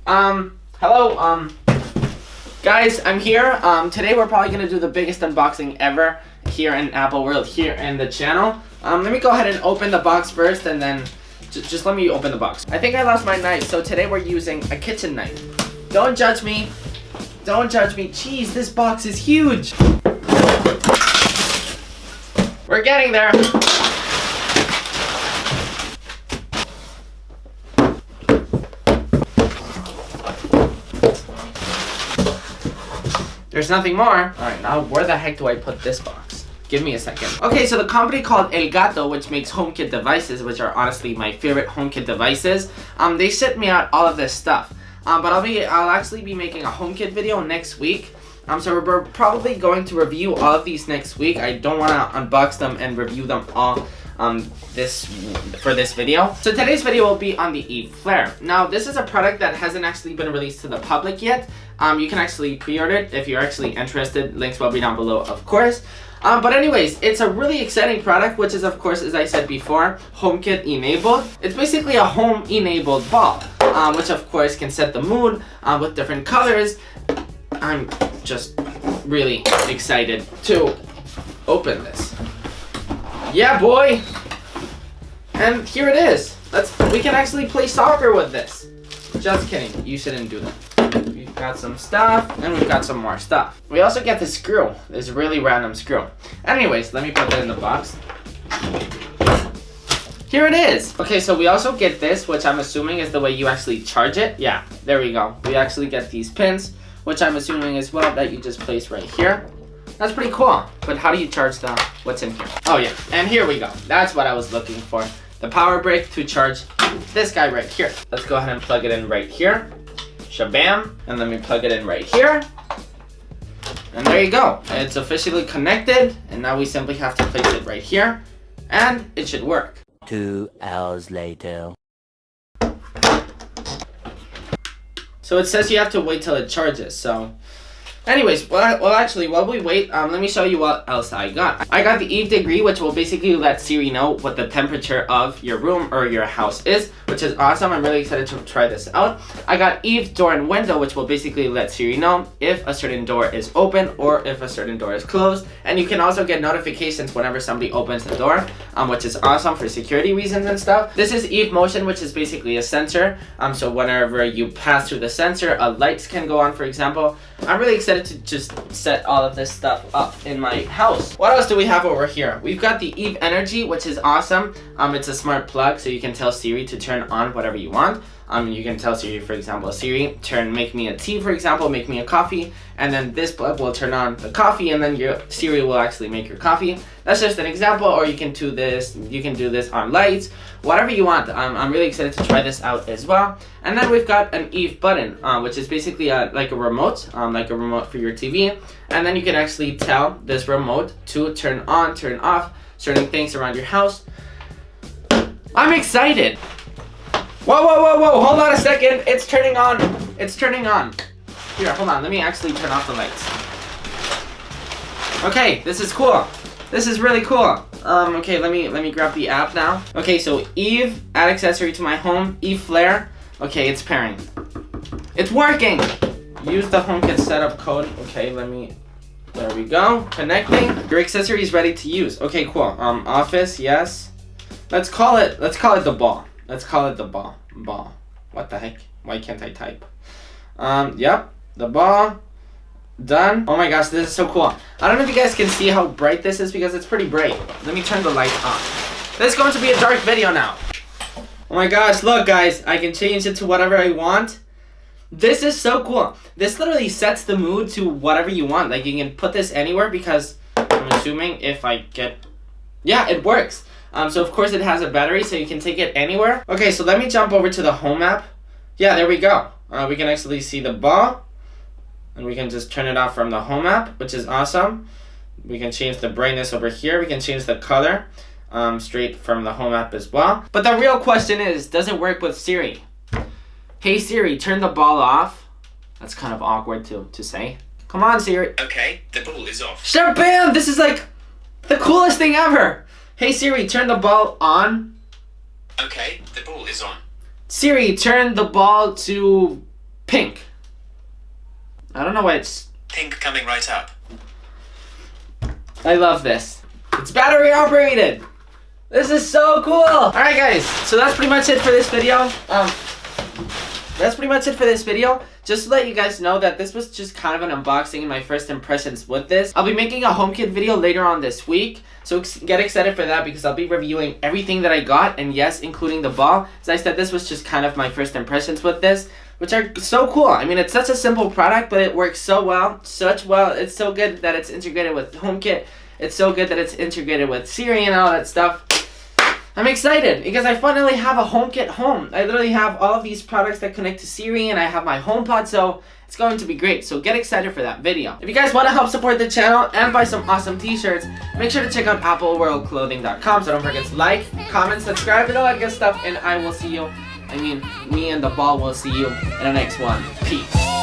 Hello, guys, I'm here. Today we're probably gonna do the biggest unboxing ever here in Apple World, here in the channel. Let me go ahead and open the box first, and then just let me open the box. I think I lost my knife, so today we're using a kitchen knife. Don't judge me. Don't judge me. Jeez, this box is huge. We're getting there. There's nothing more. Alright, now where the heck do I put this box? Give me a second. Okay, so the company called El Gato, which makes HomeKit devices, which are honestly my favorite HomeKit devices, they shipped me out all of this stuff. But I'll actually be making a HomeKit video next week. So we're probably going to review all of these next week. I don't want to unbox them and review them all for this video. So today's video will be on the Eve Flare. Now this is a product that hasn't actually been released to the public yet. You can actually pre-order it if you're actually interested. Links will be down below, of course. But anyways, it's a really exciting product, which is, of course, as I said before, HomeKit enabled. It's basically a home enabled ball, which of course can set the mood with different colors. I'm just really excited to open this. Yeah, boy! And here it is. We can actually play soccer with this. Just kidding, you shouldn't do that. We've got some stuff, and we've got some more stuff. We also get this screw, this really random screw. Anyways, let me put that in the box. Here it is. Okay, so we also get this, which I'm assuming is the way you actually charge it. Yeah, there we go. We actually get these pins, which I'm assuming as well that you just place right here. That's pretty cool. But how do you charge what's in here? Oh yeah, and here we go. That's what I was looking for. The power brick to charge this guy right here. Let's go ahead and plug it in right here. Shabam. And let me plug it in right here. And there you go. It's officially connected. And now we simply have to place it right here. And it should work. 2 hours later. So it says you have to wait till it charges, so... Anyways, well actually, while we wait, let me show you what else I got. I got the Eve Degree, which will basically let Siri know what the temperature of your room or your house is, which is awesome. I'm really excited to try this out. I got Eve Door and Window, which will basically let Siri know if a certain door is open or if a certain door is closed. And you can also get notifications whenever somebody opens the door, which is awesome for security reasons and stuff. This is Eve Motion, which is basically a sensor. So whenever you pass through the sensor, lights can go on, for example. I'm really excited to just set all of this stuff up in my house. What else do we have over here? We've got the Eve Energy, which is awesome. It's a smart plug, so you can tell Siri to turn on whatever you want. You can tell Siri, for example, Siri, make me a tea, for example, make me a coffee, and then this plug will turn on the coffee, and then your Siri will actually make your coffee. That's just an example, or you can do this on lights, whatever you want. I'm really excited to try this out as well. And then we've got an Eve button, which is basically like a remote for your TV, and then you can actually tell this remote to turn on, turn off certain things around your house. I'm excited. Whoa, whoa, whoa, whoa, hold on a second. It's turning on. It's turning on. Here, hold on. Let me actually turn off the lights. Okay, this is cool. This is really cool. Okay, let me grab the app now. Okay, so Eve, add accessory to my home, Eve Flare. Okay, it's pairing. It's working. Use the HomeKit setup code. Okay, there we go. Connecting. Your accessory is ready to use. Okay, cool. Office, yes. Let's call it the ball. Let's call it the ball. Ball. What the heck? Why can't I type? Yep. The ball. Done. Oh my gosh, this is so cool. I don't know if you guys can see how bright this is because it's pretty bright. Let me turn the light on. This is going to be a dark video now. Oh my gosh, look guys. I can change it to whatever I want. This is so cool. This literally sets the mood to whatever you want. Like, you can put this anywhere because I'm assuming if I get... Yeah, it works. So of course it has a battery, so you can take it anywhere. Okay, so let me jump over to the Home app. Yeah, there we go. We can actually see the ball. And we can just turn it off from the Home app, which is awesome. We can change the brightness over here. We can change the color straight from the Home app as well. But the real question is, does it work with Siri? Hey Siri, turn the ball off. That's kind of awkward to say. Come on, Siri. Okay, the ball is off. Shabam! This is like the coolest thing ever. Hey Siri, turn the ball on. Okay, the ball is on. Siri, turn the ball to pink. I don't know why it's... Pink coming right up. I love this. It's battery operated. This is so cool. Alright guys, so that's pretty much it for this video. Just to let you guys know that this was just kind of an unboxing and my first impressions with this. I'll be making a HomeKit video later on this week, so get excited for that because I'll be reviewing everything that I got, and yes, including the ball. As I said, this was just kind of my first impressions with this, which are so cool. I mean, it's such a simple product, but it works so well, It's so good that it's integrated with HomeKit. It's so good that it's integrated with Siri and all that stuff. I'm excited because I finally have a HomeKit home. I literally have all of these products that connect to Siri, and I have my HomePod, so it's going to be great. So get excited for that video. If you guys want to help support the channel and buy some awesome t-shirts, make sure to check out appleworldclothing.com. So don't forget to like, comment, subscribe, and all that good stuff. And I will see you, me and the ball will see you in the next one. Peace.